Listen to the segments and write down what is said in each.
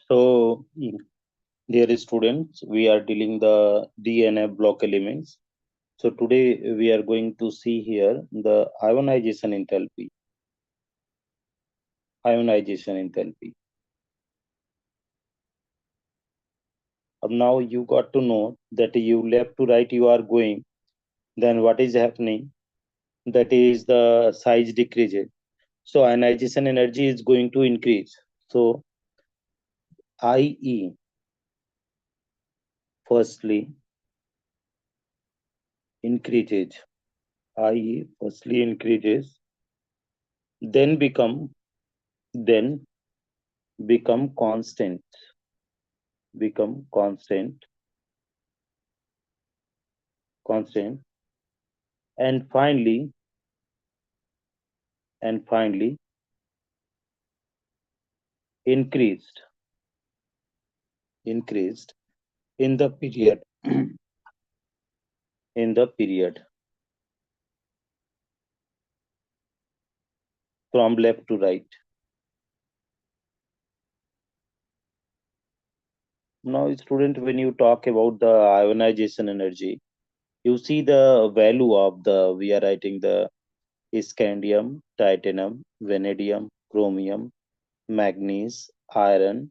So, dear students, we are dealing the DNA block elements. So today we are going to see here the ionization enthalpy. Ionization enthalpy. Now you got to know that you left to right you are going. Then what is happening? That is the size decreases. So ionization energy is going to increase. So IE firstly increases. IE firstly increases. Then then become constant. Become constant, and finally increased increased in the period in the period from left to right. Now student, when you talk about the ionization energy, you see the value of the, we are writing the scandium, titanium, vanadium, chromium, manganese, iron,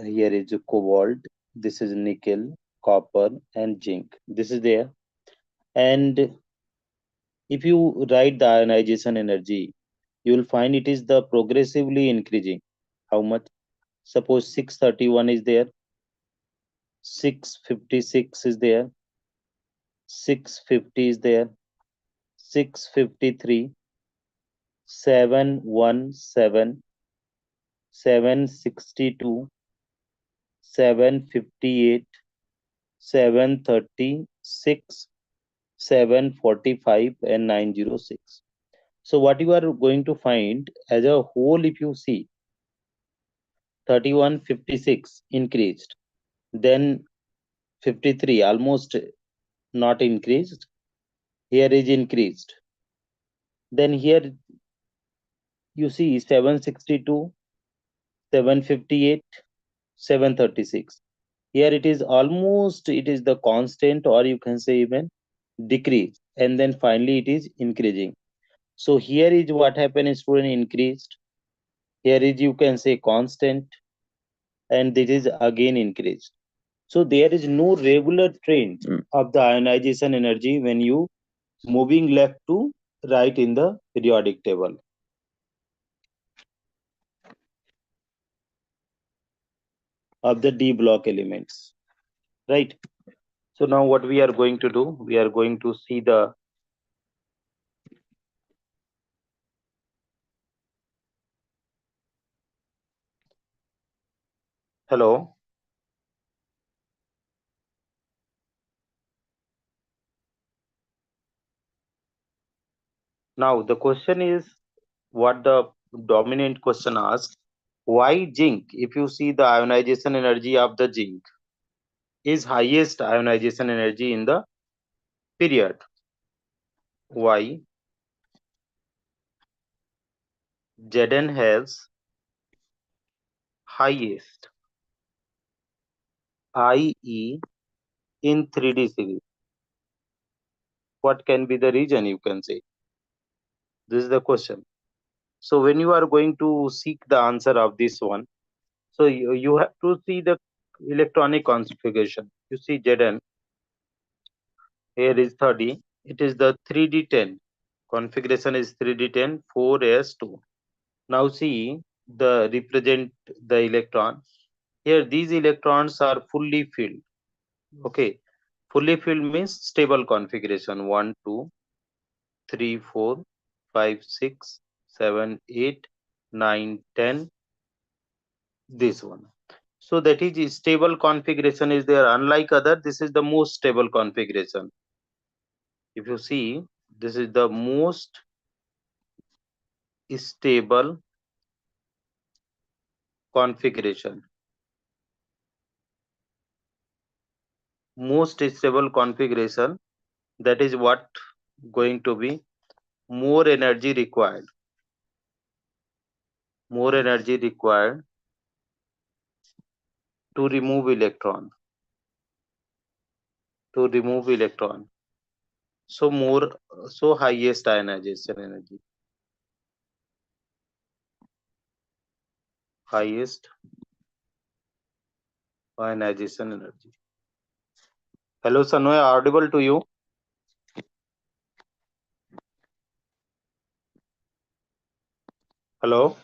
here is cobalt, this is nickel, copper and zinc, this is there. And if you write the ionization energy, you will find it is the progressively increasing. How much? Suppose 631 is there, 656 is there, 650 is there, 653, 717, 762, 758, 736, 745 and 906. So what you are going to find as a whole, if you see 3156 increased, then 53 almost not increased, here is increased, then here you see 762, 758, 736, here it is almost, it is the constant, or you can say even decrease, and then finally it is increasing. So here is what happened, student, increased, here is you can say constant, and this is again increased. So there is no regular trend of the ionization energy when you moving left to right in the periodic table of the D block elements, right? So now what we are going to do, we are going to see the, hello. Now the question is, what the dominant question asks, why zinc, if you see the ionization energy of the zinc is highest ionization energy in the period, why Zn has highest IE in 3D series? What can be the reason, you can say? This is the question. So when you are going to seek the answer of this one, so you have to see the electronic configuration. You see Zn, here is 30, it is the 3D10. Configuration is 3D10, 4s2. Now see the represent the electron. Here these electrons are fully filled. Okay, fully filled means stable configuration. 1, 2, 3, 4, 5, 6, 7, 8, 9, 10. This one. So that is stable configuration is there. Unlike other, this is the most stable configuration. If you see, this is the most stable configuration. Most stable configuration, that is what going to be more energy required. More energy required to remove electron. So highest ionization energy. Highest ionization energy. Hello, Sanoy, audible to you? Hello?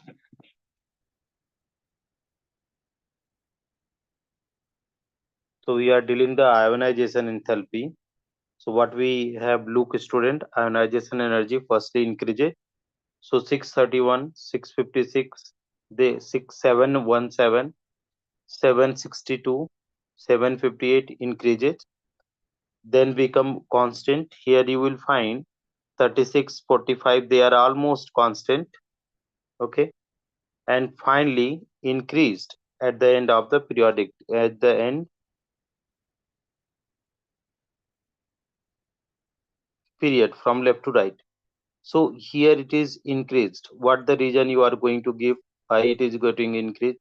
So we are dealing the ionization enthalpy. So what we have, look student, ionization energy firstly increases. So 631, 656, the 6717, 762, 758 increases, then become constant. Here you will find 36, 45, they are almost constant. Okay. And finally increased at the end of the periodic, at the end period from left to right. So here it is increased. What the reason you are going to give why it is getting increased?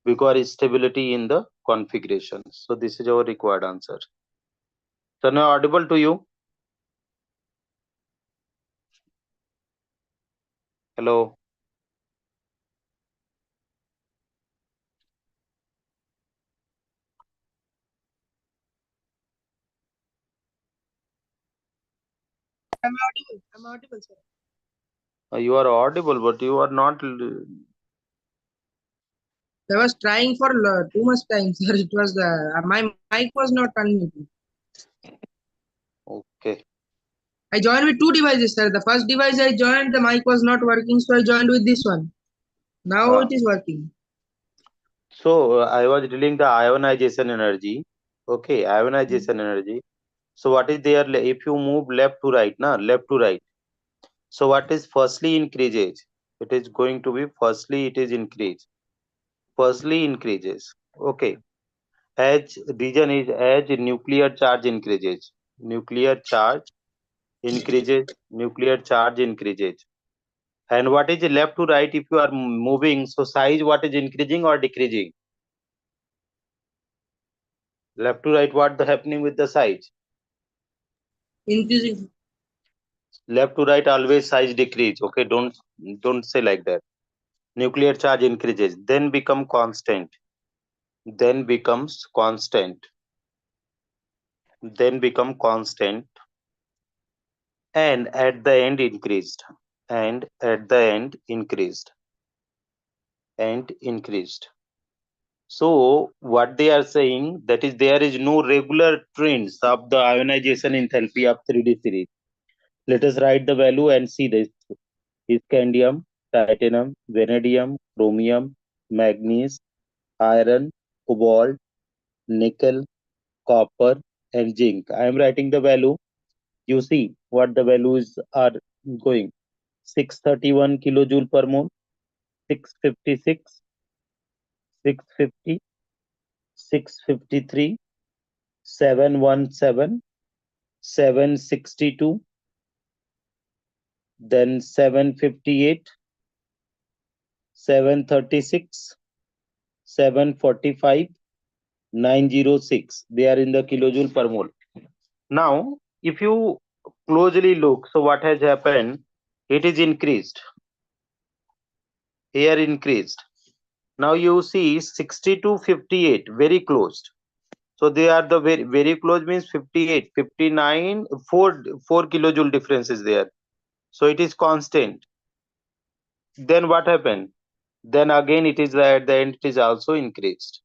Because stability in the configuration. So this is our required answer. So now audible to you? Hello. I'm audible, sir. You are audible, but you are not. I was trying for too much time, sir. It was the my mic was not unmuted. Okay. I joined with two devices, sir. The first device I joined, the mic was not working, so I joined with this one. Now it Uh, is working. so I was dealing the ionization energy. Okay, ionization energy. So what is there? If you move left to right, na left to right. So what is firstly increases? It is going to be firstly it is increase. Firstly increases. Okay. As reason is as nuclear charge increases. Nuclear charge increases. Nuclear charge increases. And what is left to right if you are moving? So size what is increasing or decreasing? Left to right, what the happening with the size? Increasing. Left to right always size decrease. Okay, don't say like that. Nuclear charge increases, then become constant, then becomes constant, then become constant, and at the end increased, and at the end increased, and increased. So what they are saying, that is there is no regular trends of the ionization enthalpy of 3D series. Let us write the value and see this. Scandium, titanium, vanadium, chromium, manganese, iron, cobalt, nickel, copper, and zinc. I am writing the value. You see what the values are going. 631 kilojoule per mole, 656, 650, 653, 717, 762, then 758, 736, 745, 906. They are in the kilojoule per mole. Now, if you closely look, so what has happened? It is increased. Here increased. Now you see 60 to 58, very close. So they are the very close means 58, 59, 4 kilojoule difference is there. So it is constant. Then what happened? Then again it is at the end it is also increased.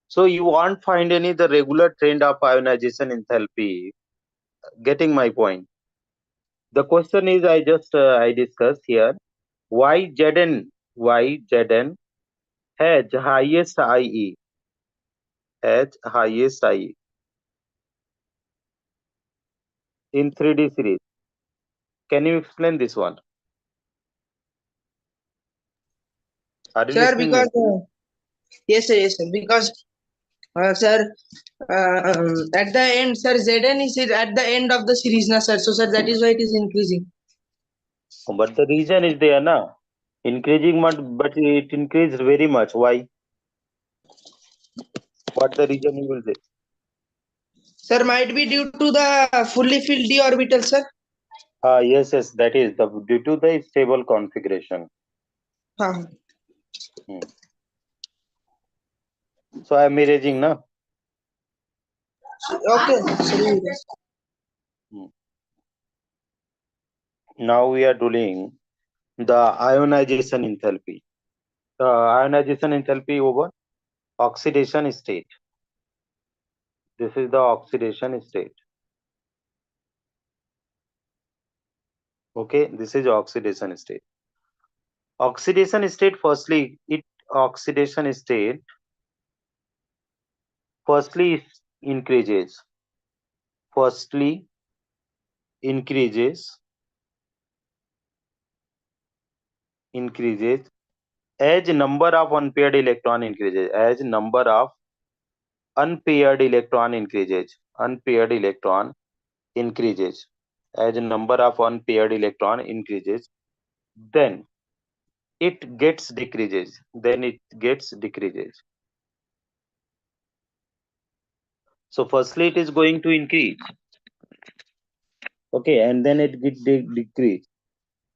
So you won't find any the regular trend of ionization enthalpy. Getting my point? The question is I discussed here why Zn has highest IE, has highest IE in 3D series. Can you explain this one? Are you Sir, listening me? because yes, sir. Because sir, at the end, sir, Zn is at the end of the series, na sir. So sir, that is why it is increasing. But the reason is there na increasing much, but it increased very much. Why? What the reason you will say? Sir, might be due to the fully filled d orbital, sir. Yes, that is the due to the stable configuration. Huh. Hmm. So I am erasing, na? Okay, sorry. Hmm. Now we are doing the ionization enthalpy. The ionization enthalpy over oxidation state. This is the oxidation state. Okay, this is oxidation state. Oxidation state, oxidation state firstly increases. Firstly increases increases as number of unpaired electron increases. As number of unpaired electron increases. Unpaired electron increases. As number of unpaired electron increases, then it gets decreases. Then it gets decreases. So firstly it is going to increase. Okay, and then it gets decrease.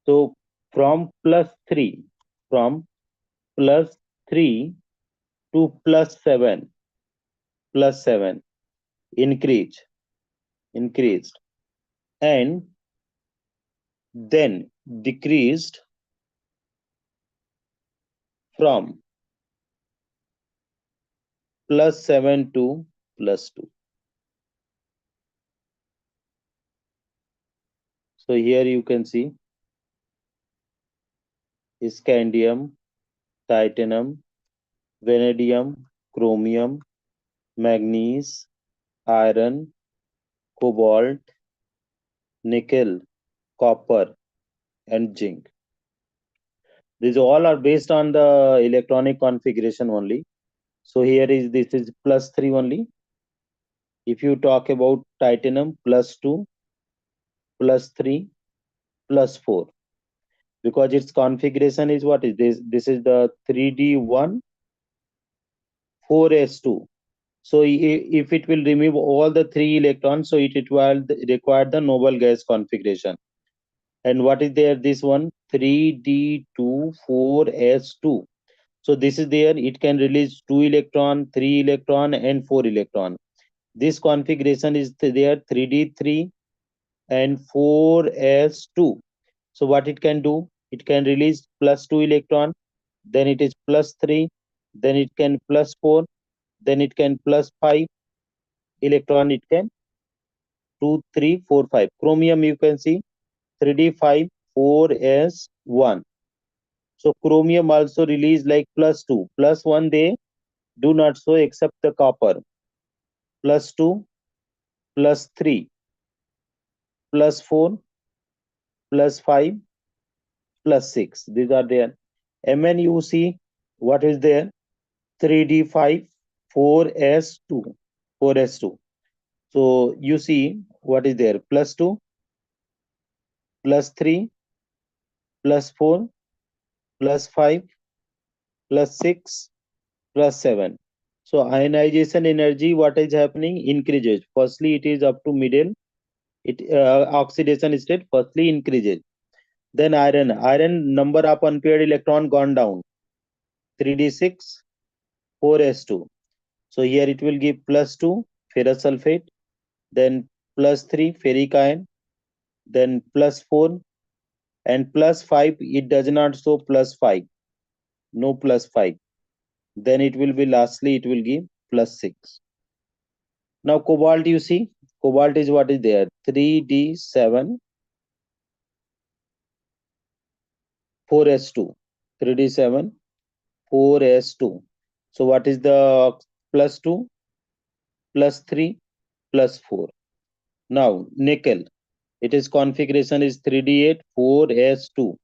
So from from plus 3 to plus 7 increased, and then decreased from plus 7 to plus 2. So here you can see scandium, titanium, vanadium, chromium, manganese, iron, cobalt, nickel, copper, and zinc. These all are based on the electronic configuration only. So here is this is plus 3 only. If you talk about titanium, plus 2, plus 3, plus 4, because its configuration is what is this? This is the 3D1 4s2. So if it will remove all the 3 electrons, so it will require the noble gas configuration. And what is there? This one 3D2 4s2. So this is there. It can release 2 electron, 3 electron, and 4 electron. This configuration is there 3D3 and 4s2. So what it can do? It can release plus 2 electron, then it is plus 3, then it can plus 4, then it can plus 5 electron. It can 2, 3, 4, 5. Chromium you can see 3D5 4s1. So chromium also release like plus 2, plus 1 they do not show except the copper. Plus 2, plus 3, plus 4, plus 5, plus 6. These are there. Mn you see what is there? 3D5 4s2. 4s2. So you see what is there? Plus 2, plus 3, plus 4, plus 5, plus 6, plus 7. So ionization energy, what is happening? Increases. Firstly, it is up to middle. It oxidation state firstly increases. Then iron number of unpaired electron gone down. 3d6, 4s2. So here it will give plus 2 ferrous sulfate, then plus 3 ferric ion, then plus 4, and plus 5. It does not show plus 5. No plus 5. Then it will be lastly it will give plus 6. Now cobalt you see, cobalt is what is there? 3d7 4s2. 3d7 4s2. So what is the plus 2, plus 3, plus 4? Now nickel, it is configuration is 3d8 4s2.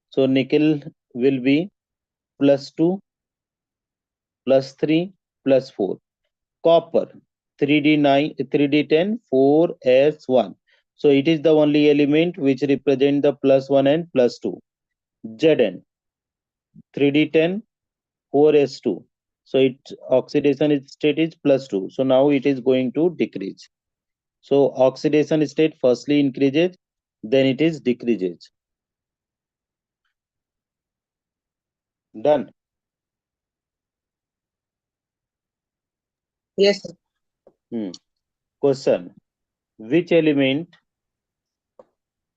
So nickel will be plus 2, plus 3, plus 4. Copper 3d9 3d10 4s1. So it is the only element which represent the plus 1 and plus 2. Zn 3d10 4s2. So its oxidation state is +2. So now it is going to decrease. So oxidation state firstly increases, then it is decreases. Done. Yes, sir. Question. Which element,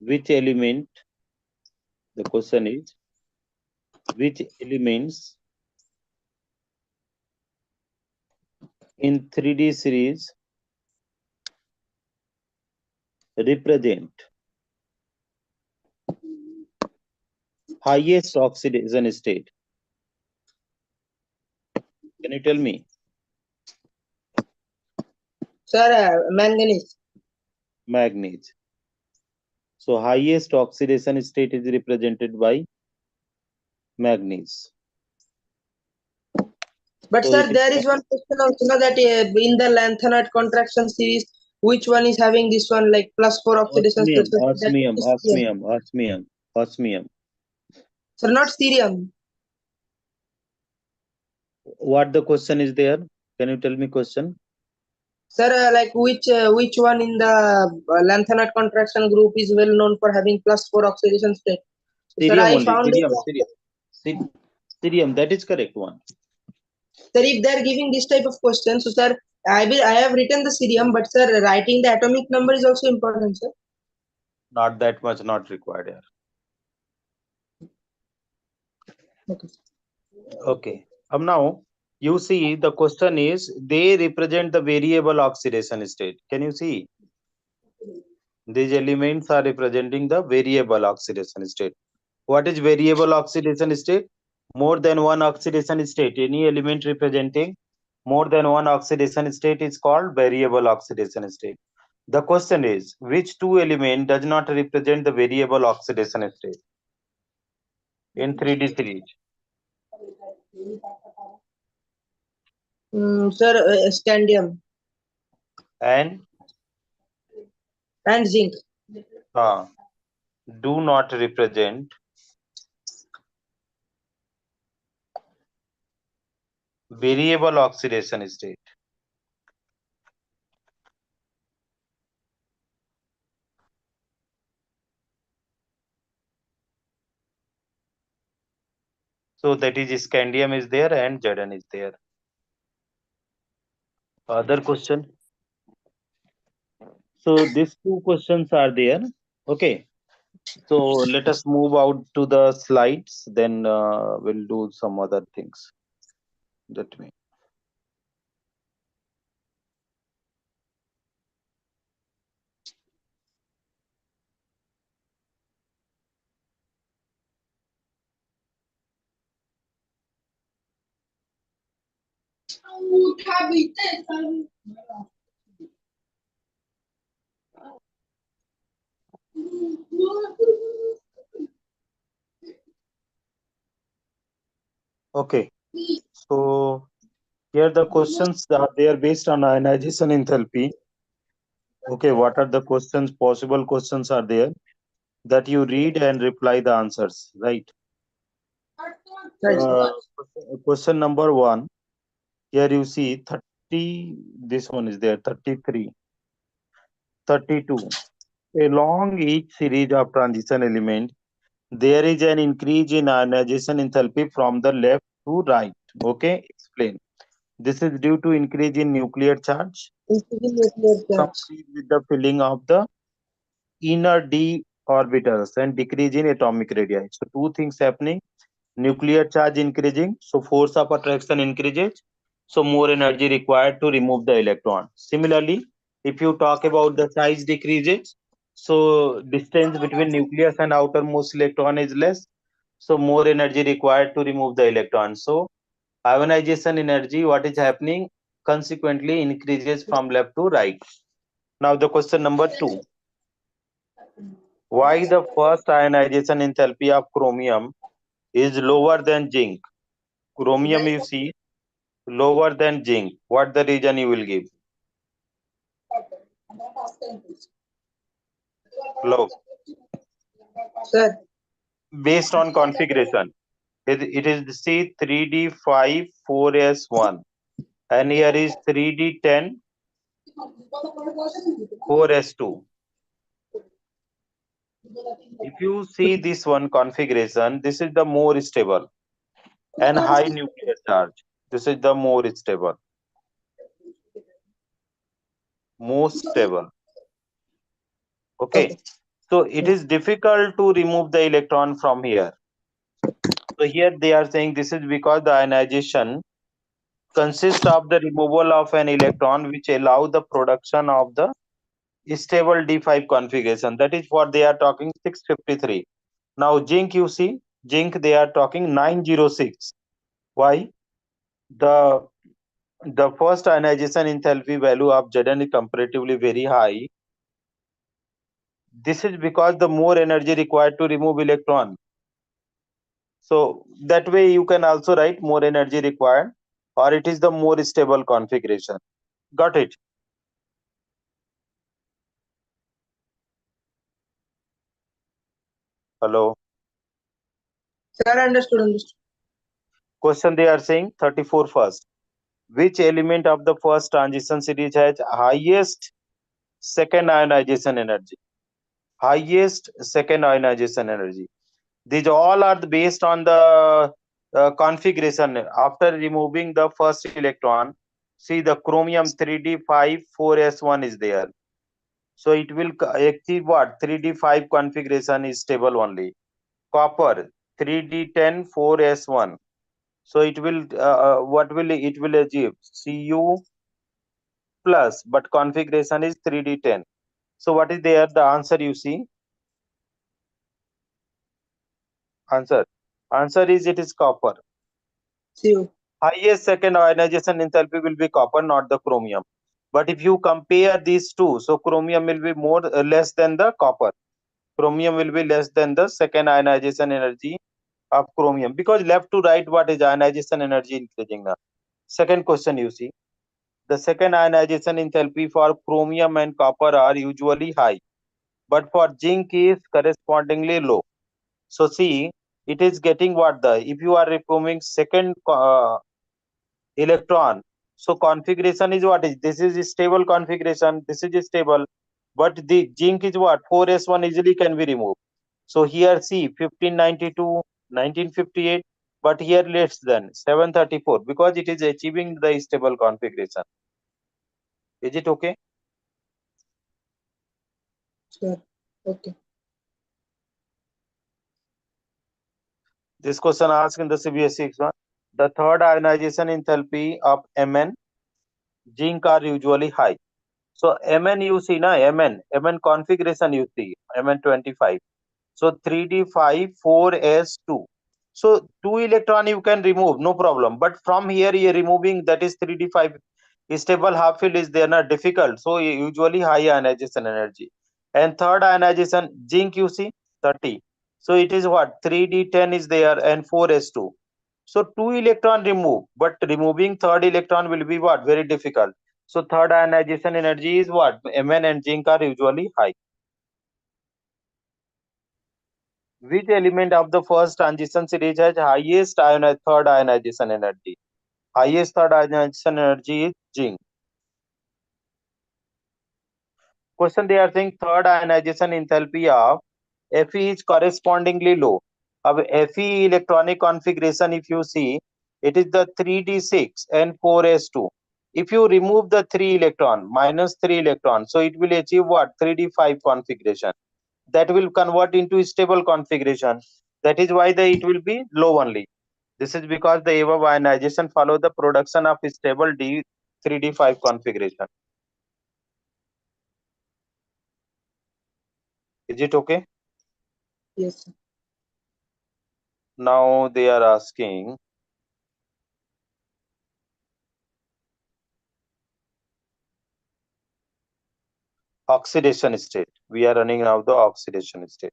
which element, the question is, which elements in 3D series represent highest oxidation state? Can you tell me? Sir, manganese. Manganese. So highest oxidation state is represented by manganese. But So sir, it is there is one question also no, that in the lanthanide contraction series, which one is having this one like +4 oxidation osmium, state? So that osmium, is cerium. osmium, osmium, osmium. Sir, not cerium. What the question is there? Can you tell me question? Sir, like which one in the lanthanide contraction group is well known for having +4 oxidation state? So, sir, Cerium I only. found Cerium, it. cerium. Cerium, that is correct one. Sir, if they are giving this type of question, so sir, I have written the cerium, but sir, writing the atomic number is also important, sir. Not that much, not required here. Okay. Okay. Now you see the question is they represent the variable oxidation state. Can you see? These elements are representing the variable oxidation state. What is variable oxidation state? More than one oxidation state. Any element representing more than one oxidation state is called variable oxidation state. The question is, which two element does not represent the variable oxidation state in 3D series? Sir, scandium And and zinc. uh, do not represent variable oxidation state. So that is scandium is there and Jadan is there. Other question. So these two questions are there. Okay. So let us move out to the slides. Then we'll do some other things. That way. Okay. So here the questions are there based on ionization enthalpy. Okay, what are the questions? Possible questions are there that you read and reply the answers, right? Right, sir. Uh, Question number one. Here you see 30, this one is there, 33, 32. Along each series of transition element, there is an increase in ionization enthalpy from the left to right. Okay, explain. This is due to increase in nuclear charge, Increasing nuclear charge. complete with the filling of the inner d orbitals and decrease in atomic radii. So two things happening. Nuclear charge increasing, so force of attraction increases, so more energy required to remove the electron. Similarly, if you talk about the size decreases, so distance between nucleus and outermost electron is less, so more energy required to remove the electron. So ionization energy, what is happening, consequently increases from left to right. Now the question number two. Why the first ionization enthalpy of chromium is lower than zinc? Chromium you see lower than zinc. What the reason you will give? Low. Sir, Based on configuration. It is see 3d5 4s1, and here is 3d10 4s2. If you see this one configuration, this is the more stable and high nuclear charge. This is the more stable, most stable. Okay. Okay. So it is difficult to remove the electron from here. So here they are saying this is because the ionization consists of the removal of an electron which allow the production of the stable D5 configuration. That is what they are talking 653. Now zinc, you see, zinc they are talking 906. Why? The the first ionization enthalpy value of Zn is comparatively very high. This is because the more energy required to remove electron. So that way you can also write more energy required, or it is the more stable configuration. Got it? Hello. Sir, understood, understood. Question they are saying 34 first. Which element of the first transition series has highest second ionization energy? Highest second ionization energy. These all are based on the configuration. After removing the first electron, see the chromium 3d5 4s1 is there. So it will achieve what? 3d5 configuration is stable only. Copper 3d10 4s1. So it will what will it will achieve? Cu plus, but configuration is 3d10. So what is there? The answer you see? Answer. Answer is it is copper. See you. Highest second ionization enthalpy will be copper, not the chromium. But if you compare these two, so chromium will be more less than the copper. Chromium will be less than the second ionization energy of chromium, because left to right what is ionization energy increasing now. Second question you see, the second ionization enthalpy for chromium and copper are usually high, but for zinc is correspondingly low. So see, it is getting what the, if you are removing second electron, so configuration is what is, this is stable configuration, this is stable, but the zinc is what, 4s1 easily can be removed. So here see 1592 1958, but here less than 734 because it is achieving the stable configuration. Is it okay? Sir. Okay. This question asked in the CBSE exam. The third ionization enthalpy of Mn, zinc are usually high. So Mn you see na, Mn configuration you see, Mn25. So 3d5 4s2. So two electron you can remove, no problem. But from here you are removing, that is 3d5 stable half field is there, not difficult. So usually high ionization energy. And third ionization zinc you see 30. So it is what, 3d10 is there and 4s2. So two electron remove, but removing third electron will be what, very difficult. So third ionization energy is what, Mn and zinc are usually high. Which element of the first transition series has highest third ionization energy? Highest third ionization energy is zinc. Question they are saying third ionization enthalpy of Fe is correspondingly low. Of Fe electronic configuration, if you see, it is the 3d6 and 4s2. If you remove the 3 electron, minus 3 electron, so it will achieve what? 3d5 configuration. That will convert into stable configuration. That is why it will be low only. This is because the above ionization follow the production of stable D 3d5 configuration. Is it okay? Yes, sir. Now they are asking oxidation state. We are running now the oxidation state.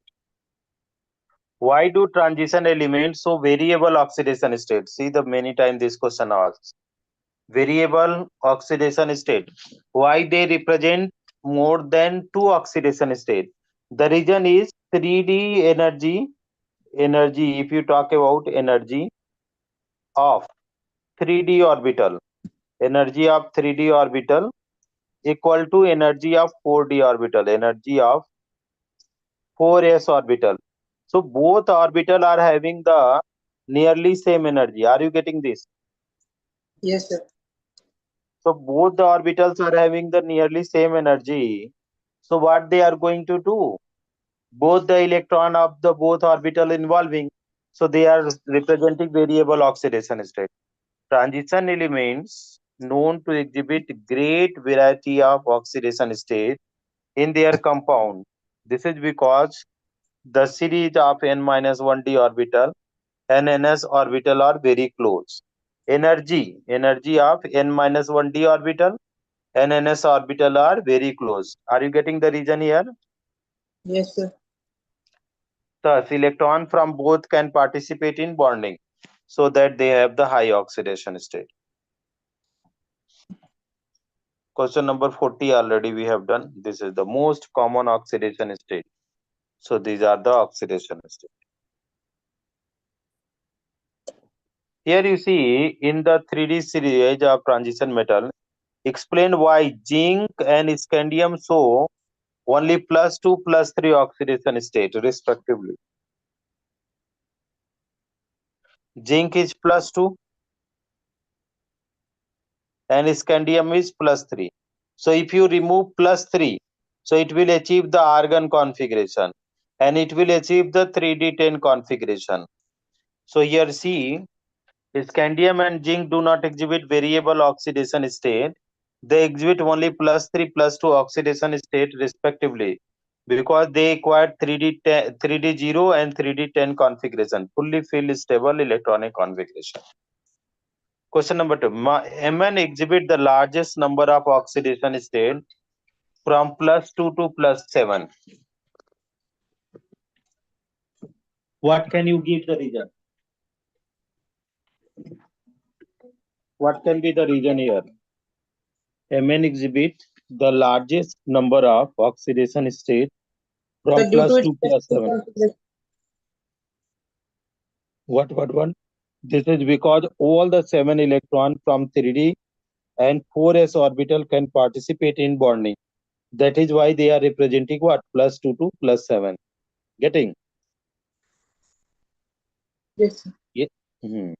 Why do transition elements so variable oxidation state? See the many times this question asks. Variable oxidation state. Why they represent more than two oxidation state? The reason is 3d energy energy, if you talk about energy of 3D orbital, energy of 3D orbital equal to energy of 4D orbital, energy of 4s orbital. So both orbital are having the nearly same energy. Are you getting this? Yes, sir. So both the orbitals are having the nearly same energy. So what they are going to do? Both the electron of the both orbital involving. So they are representing variable oxidation state. Transition elements known to exhibit great variety of oxidation state in their compound. This is because the series of n-1d orbital and ns orbital are very close. Energy of n-1d orbital and ns orbital are very close. Are you getting the reason here? Yes, sir. Thus, electron from both can participate in bonding so that they have the high oxidation state. Question number 40 already we have done. This is the most common oxidation state. So these are the oxidation state. Here you see in the 3D series of transition metal, explain why zinc and scandium show only +2, +3 oxidation state respectively. Zinc is +2 and scandium is +3. So if you remove +3, so it will achieve the argon configuration and it will achieve the 3d10 configuration. So here see, scandium and zinc do not exhibit variable oxidation state. They exhibit only +3, +2 oxidation state respectively because they acquired 3d10, 3d0 and 3d10 configuration, fully filled stable electronic configuration. Question number 2. Mn exhibit the largest number of oxidation state from +2 to +7. What can you give the reason? What can be the reason here? Mn exhibit the largest number of oxidation state Sir, from due to its +2 specific +7. configuration. What? This is because all the 7 electrons from 3D and 4s orbital can participate in bonding. That is why they are representing what? +2 to +7. Getting? Yes, sir. Yeah. Mhm.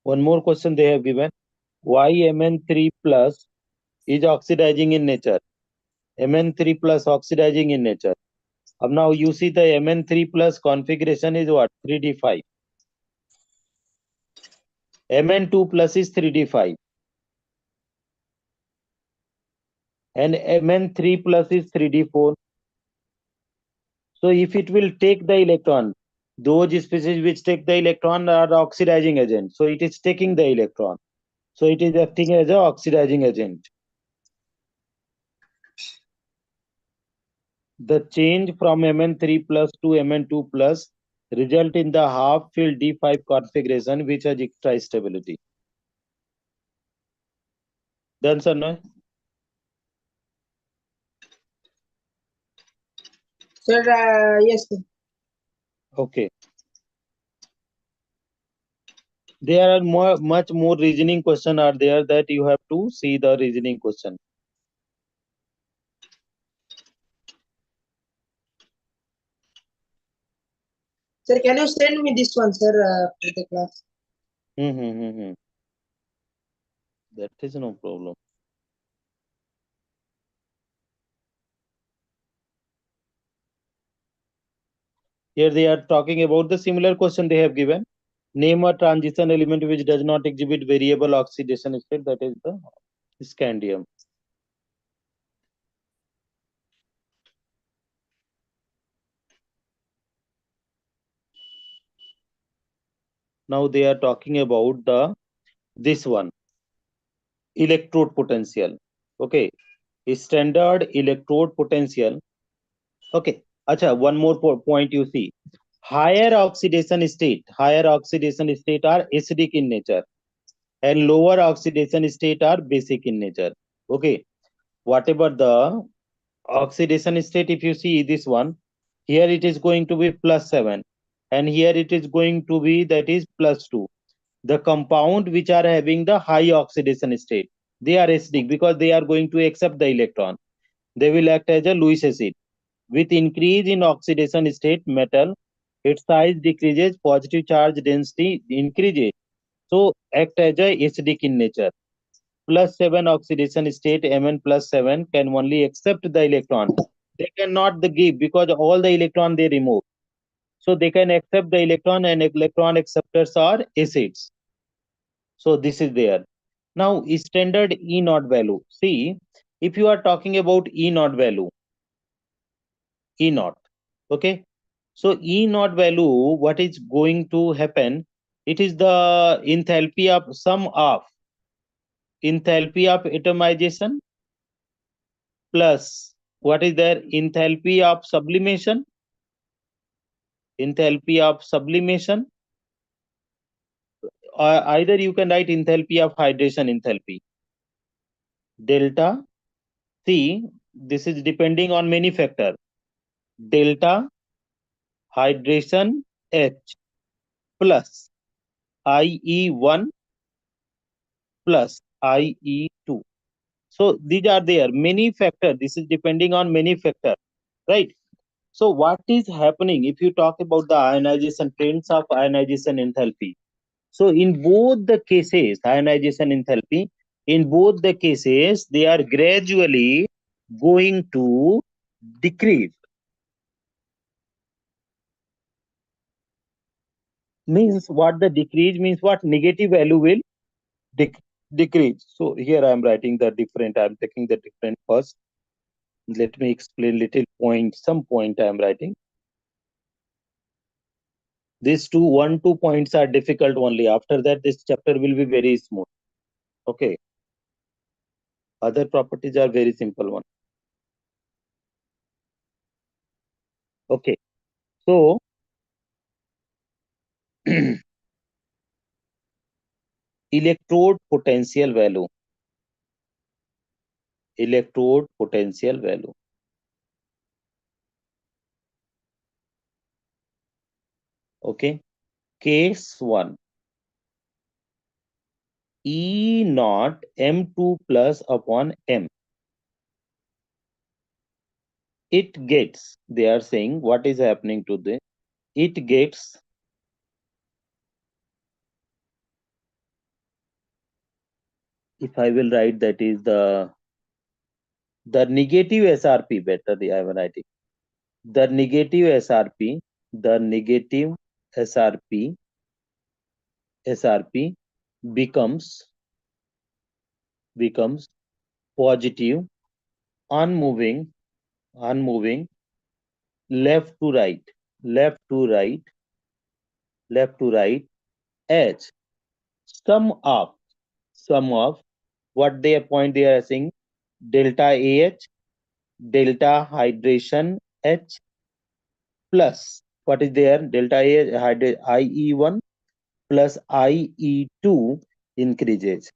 One more question they have given. Why Mn3 plus is oxidizing in nature? Mn3 plus oxidizing in nature. Now you see the Mn3 plus configuration is what? 3d5. Mn2 plus is 3d5. And Mn3 plus is 3d4. So if it will take the electron, those species which take the electron are the oxidizing agent. So it is taking the electron. So it is acting as an oxidizing agent. The change from Mn3 plus to Mn2 plus result in the half-filled D5 configuration which has extra stability. Done, sir? No? Sir, yes, sir. Okay. There are much more reasoning question are there that you have to see the reasoning question. Sir, can you send me this one, sir, for the class? That is no problem. Here they are talking about the similar question they have given. Name a transition element which does not exhibit variable oxidation state, that is the scandium. Now they are talking about this one, electrode potential. Okay, standard electrode potential. Okay, acha, one more point you see. Higher oxidation state are acidic in nature and lower oxidation state are basic in nature. Okay, whatever the oxidation state, if you see this one, here it is going to be +7, and here it is going to be, that is, +2. The compound which are having the high oxidation state, they are acidic because they are going to accept the electron. They will act as a Lewis acid. With increase in oxidation state metal, its size decreases, positive charge density increases, so act as a acidic in nature. +7 oxidation state, Mn+7, can only accept the electron. They cannot the give because all the electron they remove. So they can accept the electron, and electron acceptors are acids. So this is there. Now standard E naught value. See, if you are talking about E naught value, E naught, okay. So E naught value, what is going to happen? It is the enthalpy of sum of enthalpy of atomization plus what is there, enthalpy of sublimation, enthalpy of sublimation, or either you can write enthalpy of hydration enthalpy, delta C. This is depending on many factor, delta hydration H plus IE1 plus IE2. So these are there many factor, this is depending on many factor, right? So what is happening if you talk about the ionization, trends of ionization enthalpy? So in both the cases, ionization enthalpy, in both the cases, they are gradually going to decrease. Means what the decrease means, what negative value will dec decrease. So here I am writing the different, I am taking the different first. Let me explain little point, some point I am writing. These two, 1, 2 points are difficult only. After that, this chapter will be very smooth. Okay. Other properties are very simple one. Okay. So electrode potential value. Electrode potential value. Okay. Case 1. E naught M2 plus upon M. It gets, they are saying what is happening to the, it gets if I will write, that is the negative SRP, better I am writing. The negative SRP, the negative SRP, SRP becomes positive, unmoving, left to right, left to right, left to right, H, sum of what they point they are saying, delta AH, delta hydration H plus what is there, delta A IE1 plus IE2 increases.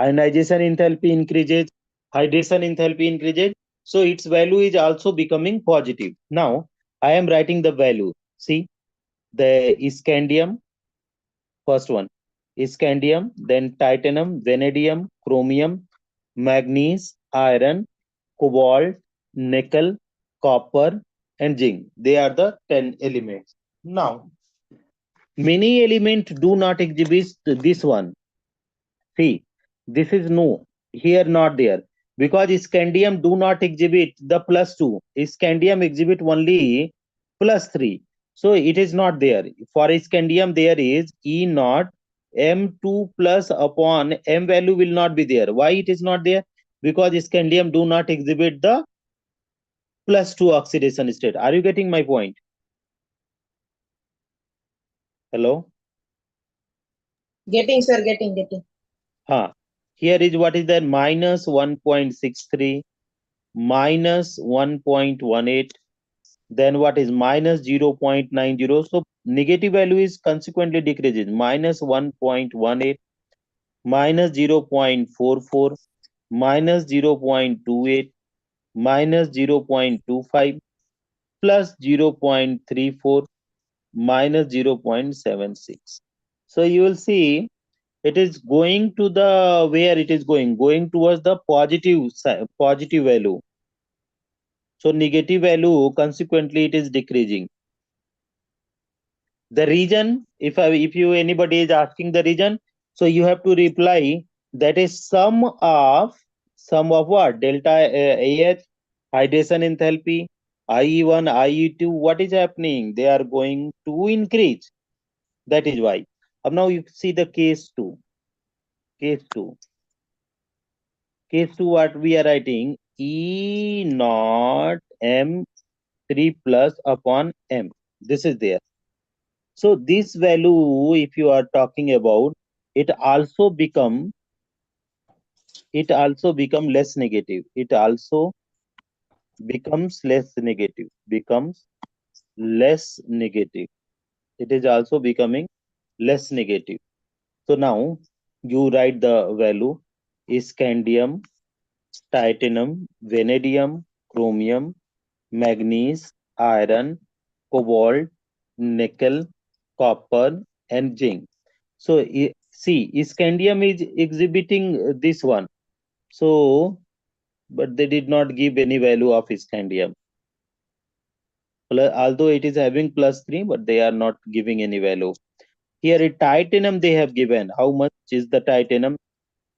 Ionization enthalpy increases, hydration enthalpy increases. So its value is also becoming positive. Now I am writing the value. See, the scandium, first one, scandium, then titanium, vanadium, chromium, manganese, iron, cobalt, nickel, copper, and zinc. They are the 10 elements. Now, many elements do not exhibit this one. See, this is no, here not there. Because scandium do not exhibit the +2. Scandium exhibit only +3. So it is not there. For scandium, there is E naught M2 plus upon M value will not be there. Why it is not there? Because scandium do not exhibit the +2 oxidation state. Are you getting my point? Hello? Getting, sir, getting. Here is what is there, -1.63, -1.18, then what is -0.90. So negative value is consequently decreases, -1.18, -0.44, minus 0.28 minus 0.25 plus 0.34 minus 0.76. So you will see it is going to the where it is going towards the positive positive value. So negative value, consequently it is decreasing. The region, if you anybody is asking the region, so you have to reply that is sum of what? Delta AH, hydration enthalpy, IE1, IE2. What is happening? They are going to increase. That is why. Now you see the case 2. Case 2. Case 2, what we are writing? E naught M3 plus upon M. This is there. So this value, if you are talking about, it also become less negative. It also becomes less negative. Becomes less negative. It is also becoming less negative. So now you write the value: scandium, titanium, vanadium, chromium, manganese, iron, cobalt, nickel, copper, and zinc. So see, scandium is exhibiting this one. So, but they did not give any value of scandium. Although it is having +3, but they are not giving any value. Here, titanium they have given. How much is the titanium?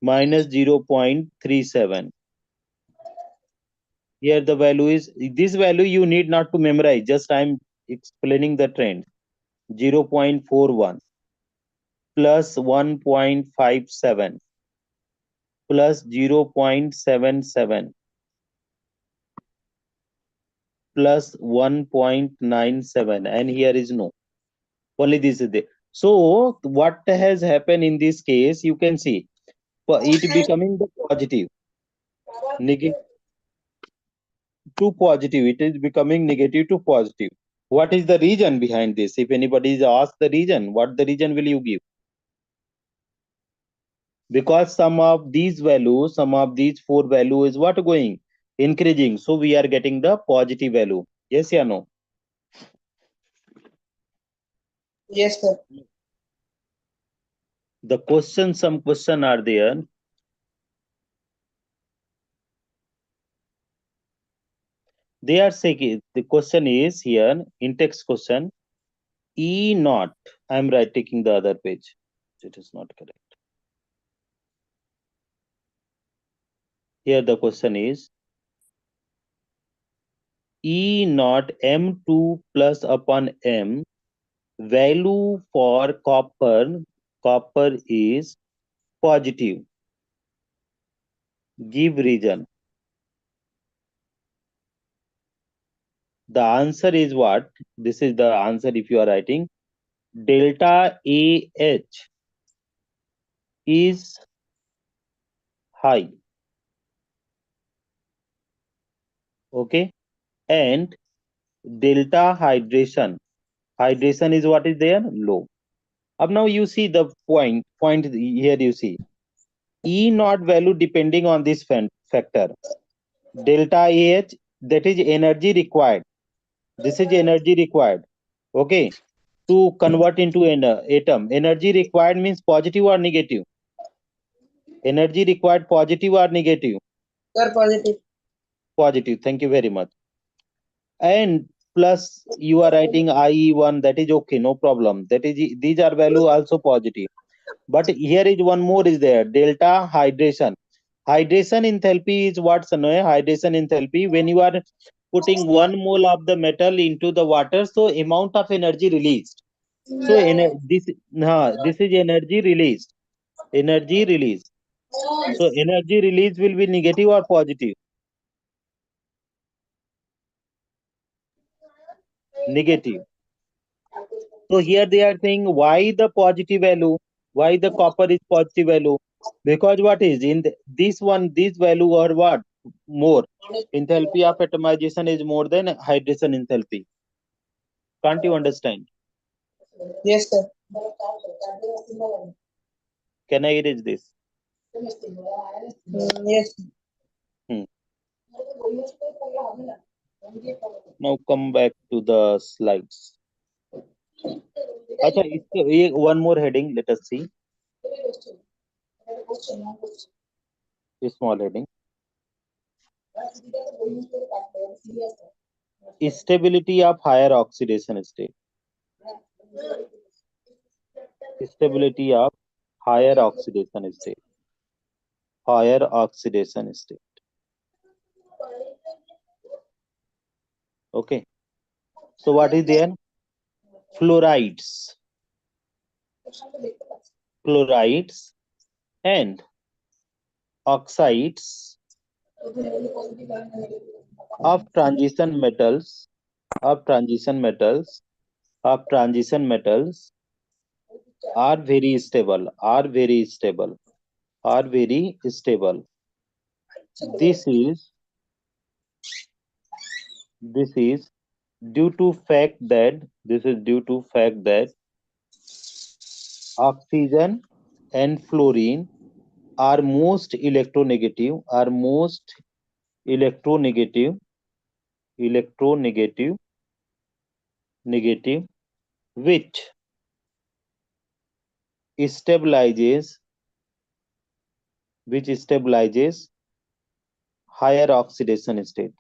Minus 0.37. Here the value is, this value you need not to memorize. Just I am explaining the trend. 0.41 plus 1.57 plus 0.77 plus 1.97, and here is no. Only this is there. So what has happened in this case, you can see it becoming the positive, negative to positive. It is becoming negative to positive. What is the reason behind this? If anybody is asked the reason, what the reason will you give? Because some of these values, some of these four values is what going? Increasing. So we are getting the positive value. Yes or no? Yes, sir. The question, some question are there. They are saying the question is here in text question E naught. I am right taking the other page. It is not correct. Here the question is E naught M2 plus upon M value for copper. Copper is positive. Give reason. The answer is what? This is the answer if you are writing. Delta AH is high. Okay. And delta hydration. Hydration is what is there? Low. Now you see the point here you see. E naught value depending on this factor. Delta AH, that is energy required. This is energy required. Okay. To convert into an atom. Energy required means positive or negative? Energy required positive or negative? Sir, positive. Positive. Thank you very much. And plus you are writing IE1, that is okay, no problem. That is, these are value also positive. But here is one more is there, delta hydration. Hydration enthalpy is what's known hydration enthalpy. When you are putting 1 mole of the metal into the water, so amount of energy released. So this is energy released. Energy release. So energy release will be negative or positive? Negative. So here they are saying why the positive value, why the copper is positive value? Because what is in this one, this value or what? More. Enthalpy of atomization is more than hydration enthalpy. Can't you understand? Yes, sir. Can I erase this? Yes. Hmm. Now come back to the slides. Acha, one more heading. Let us see. A small heading. Stability of higher oxidation state. Stability of higher oxidation state. Higher oxidation state. Okay. So what is there? Fluorides. Chlorides and oxides of transition metals of transition metals of transition metals are very stable, are very stable, are very stable. This is this is due to fact that oxygen and fluorine are most electronegative, electronegative, electronegative, negative, which stabilizes, higher oxidation state,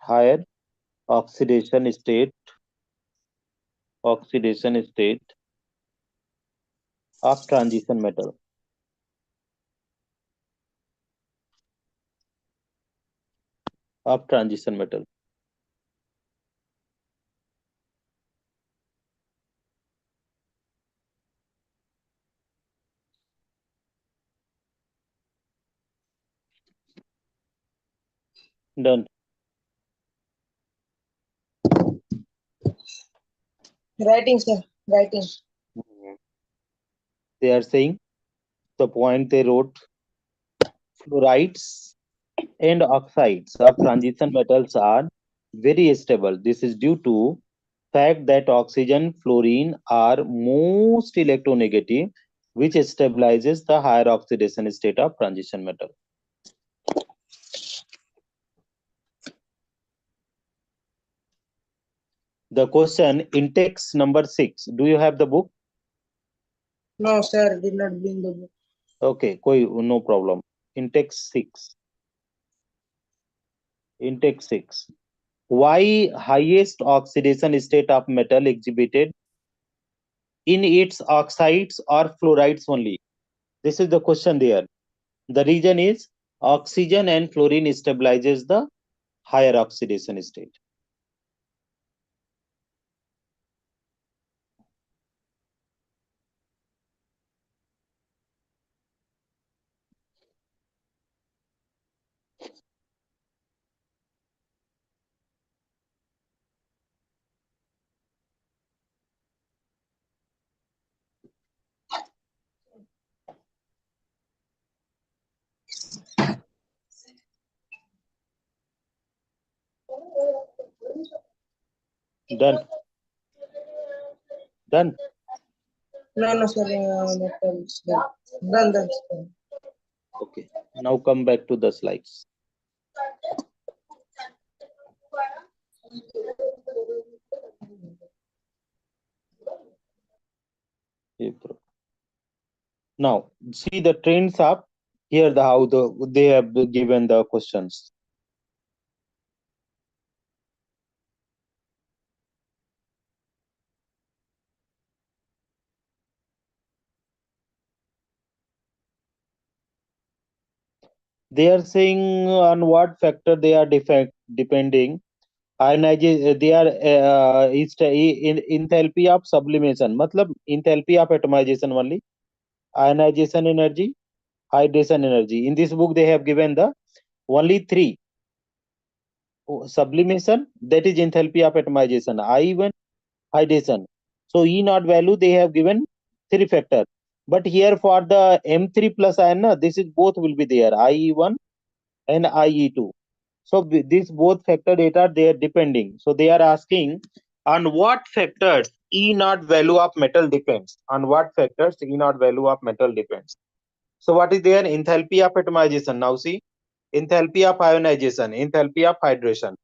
oxidation state, oxidation state of transition metal, of transition metal. Done. Writing, sir. Writing. They are saying the point they wrote, fluorides and oxides of transition metals are very stable. This is due to fact that oxygen, fluorine are most electronegative, which stabilizes the higher oxidation state of transition metal. The question in text number 6. Do you have the book? No, sir. Did not bring the book. Okay, no problem. In text 6. In text 6. Why highest oxidation state of metal exhibited in its oxides or fluorides only? This is the question there. The reason is oxygen and fluorine stabilizes the higher oxidation state. Done. Done. No, no, sir. Metals. Done, done, sir. Okay. Now come back to the slides. Now see the trends up here. How they have given the questions. They are saying on what factor they are depending. They are in enthalpy of sublimation, matlab enthalpy of atomization only, ionization energy, hydration energy. In this book they have given the only three: sublimation, that is enthalpy of atomization, I1, hydration. So E naught value they have given three factor, but here for the M3 plus ion, this is both will be there, IE1 and IE2. So these both factor data they are depending. So they are asking on what factors E naught value of metal depends. On what factors E naught value of metal depends. So what is there? Enthalpy of atomization. Now see, enthalpy of ionization, enthalpy of hydration.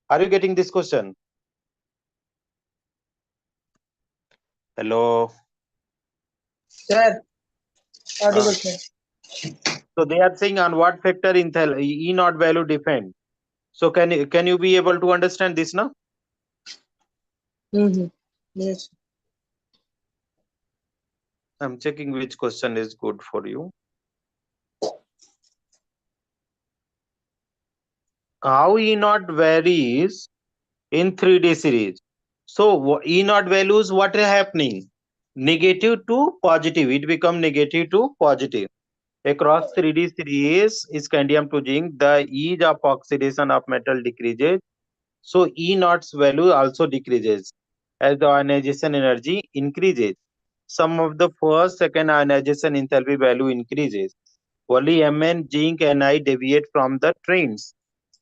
Are you getting this question? Hello. Sir, Uh, audible, sir. so they are saying on what factor E naught value depend. So can you be able to understand this now? Mm-hmm. Yes. I'm checking which question is good for you. How E naught varies in 3D series. So E naught values, what is happening? Negative to positive. It become negative to positive. Across 3D series scandium to zinc, the ease of oxidation of metal decreases. So E naught's value also decreases as the ionization energy increases. Some of the first, second ionization enthalpy value increases. Only Mn, zinc, and I deviate from the trends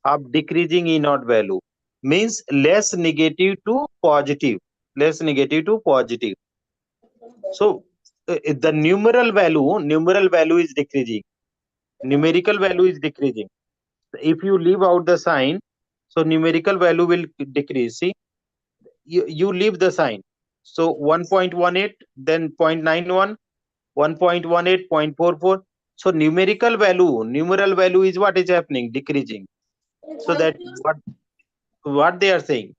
of decreasing E naught value. Means less negative to positive. Less negative to positive. So the numeral value is decreasing. Numerical value is decreasing. If you leave out the sign, so numerical value will decrease. See, you leave the sign. So 1.18, then 0.91, 1.18, 0.44. So numeral value is what is happening, decreasing. So that what they are saying,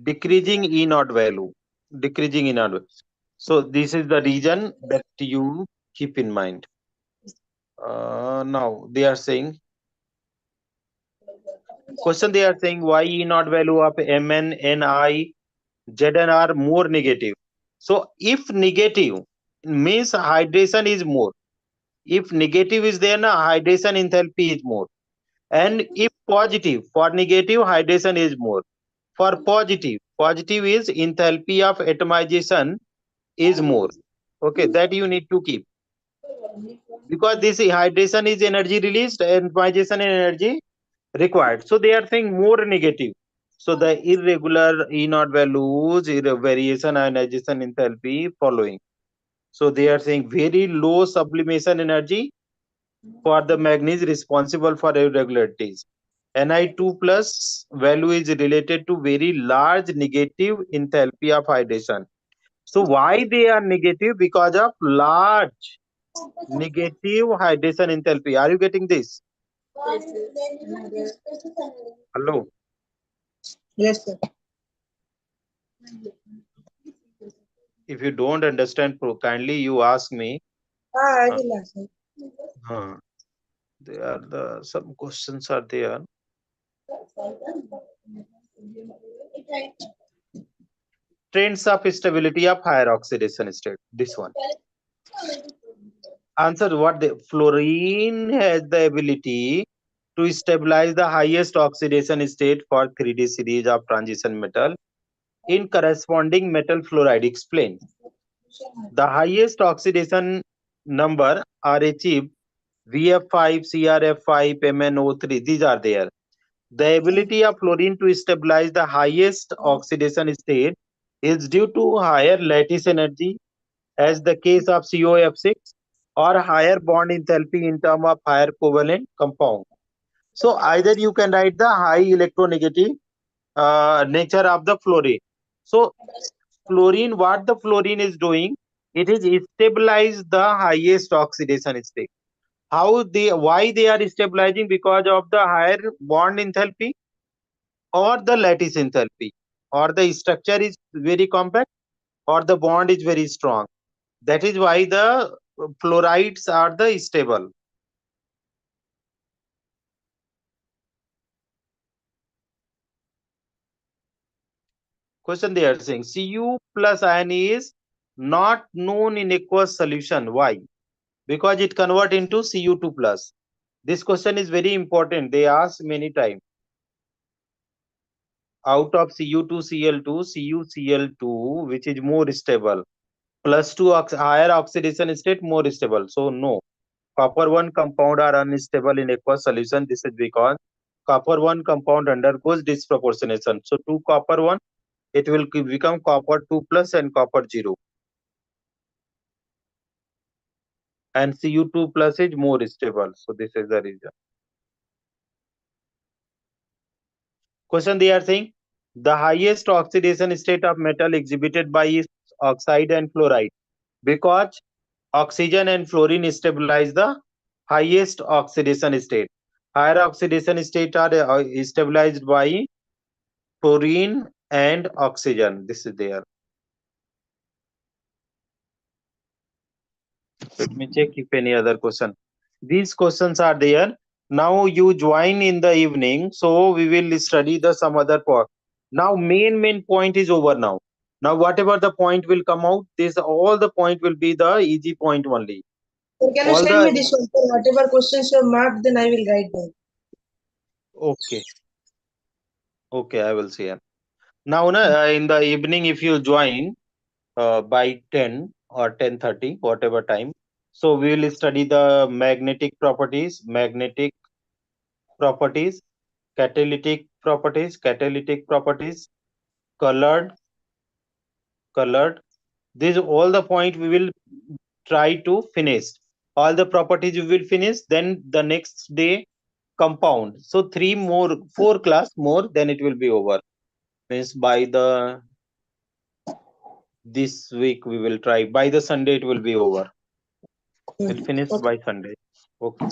decreasing E naught value, decreasing E naught value. So this is the reason that you keep in mind. Now they are saying, question they are saying why E naught value of Mn, Ni, Zn are more negative. So if negative means hydration is more. If negative is there, na hydration enthalpy is more. And if positive, for negative hydration is more. For positive is enthalpy of atomization is more. Okay, that you need to keep, because this hydration is energy released and atomization is energy required. So they are saying more negative. So the irregular E naught values, variation ionization enthalpy following. So they are saying very low sublimation energy for the manganese responsible for irregularities. Ni2 plus value is related to very large negative enthalpy of hydration. So why they are negative? Because of large negative hydration enthalpy. Are you getting this? Hello. Yes, sir. If you don't understand, kindly you ask me. I Uh, will answer. They are the some questions are there. Trends of stability of higher oxidation state. This one. Answer what the fluorine has the ability to stabilize the highest oxidation state for 3D series of transition metal in corresponding metal fluoride. Explain. The highest oxidation number are achieved VF5, CRF5, MnO3. These are there. The ability of fluorine to stabilize the highest oxidation state is due to higher lattice energy, as the case of COF6, or higher bond enthalpy in terms of higher covalent compound. So either you can write the high electronegative nature of the fluorine. So fluorine, what the fluorine is doing, it is stabilize the highest oxidation state. Why they are stabilizing? Because of the higher bond enthalpy or the lattice enthalpy, or the structure is very compact or the bond is very strong. That is why the fluorides are the stable. Question they are saying Cu plus ion is not known in aqueous solution. Why? Because it convert into Cu2 plus. This question is very important. They ask many times. Out of Cu2 Cl2, CuCl2, which is more stable, plus 2 higher oxidation state, more stable. So no, copper 1 compound are unstable in aqueous solution. This is because copper 1 compound undergoes disproportionation. So 2 copper 1 it will become copper 2 plus and copper 0. And Cu2 plus is more stable. So this is the reason. Question they are saying, the highest oxidation state of metal exhibited by its oxide and fluoride, because oxygen and fluorine stabilize the highest oxidation state. Higher oxidation state are stabilized by fluorine and oxygen. This is there. Let me check if any other question. These questions are there. Now you join in the evening, so we will study the some other part. Now main point is over now. Now whatever the point will come out, this all the point will be the easy point only. Sir, can you All send me the this one? Sir? Whatever questions you have marked, then I will write down. okay, okay, I will see. Now in the evening, if you join by 10 or 10:30, whatever time, so we will study the magnetic properties, catalytic properties, colored, colored. These all the point we will try to finish. All the properties we will finish. Then the next day compound. So four class more. Then it will be over. Means by the this week we will try. By the Sunday it will be over. We'll finish Okay. by Sunday. Okay.